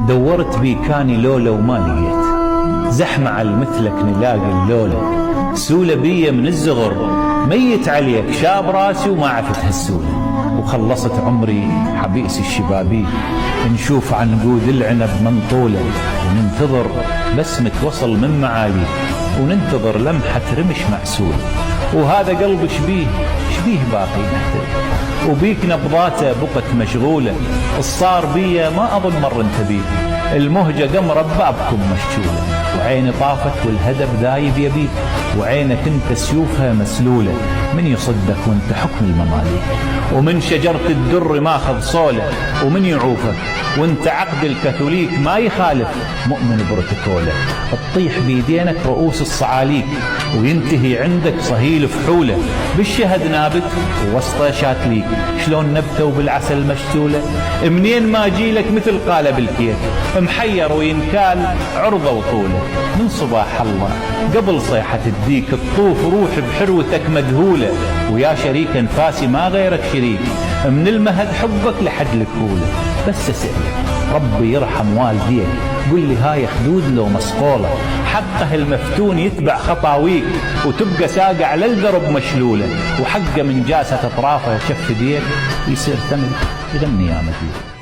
دورت بيكاني لولا وما لقيت، زحمة على مثلك نلاقي اللولة، سولة بيا من الزغر ميت عليك شاب راسي وما عفت هالسولة. وخلصت عمري حبيس الشبابيك، نشوف عنقود العنب منطولة، وننتظر بسمة وصل من معاليك، وننتظر لمحة رمش معسولة. وهذا قلب شبيه باقي نحتل، وبيك نبضاته بقت مشغولة. الصار بيا ما أظن مر انت بيك، المهجة قمرة ببابكم مشجولة. وعيني طافت والهدف ذايب يبيك، وعينك انت سيوفها مسلولة. من يصدك وانت حكم المماليك، ومن شجرة الدر ماخذ صولة. ومن يعوفك وانت عقد الكاثوليك، ما يخالف مؤمن بروتوكوله. تطيح بيدينك رؤوس الصعاليك، وينتهي عندك صهيل فحولة. بالشهد نابت ووسطه شاتليك، شلون نبته وبالعسل مشتولة. منين ما جيلك مثل قالب الكيك، محير وينكال عرضه وطوله. من صباح الله قبل صيحة الديك، الطوف روح بحروتك مدهولة. ويا شريك انفاسي ما غيرك شريك، من المهد حبك لحد الكهولة. بس اسألك ربي يرحم والديك، قل لي هاي خدود لو مسقولة. حقه المفتون يتبع خطاويك، وتبقى ساقع على الدرب مشلولة. وحقه من جاسة اطرافه شف ديك، يصير ثمن يغني يا مديك.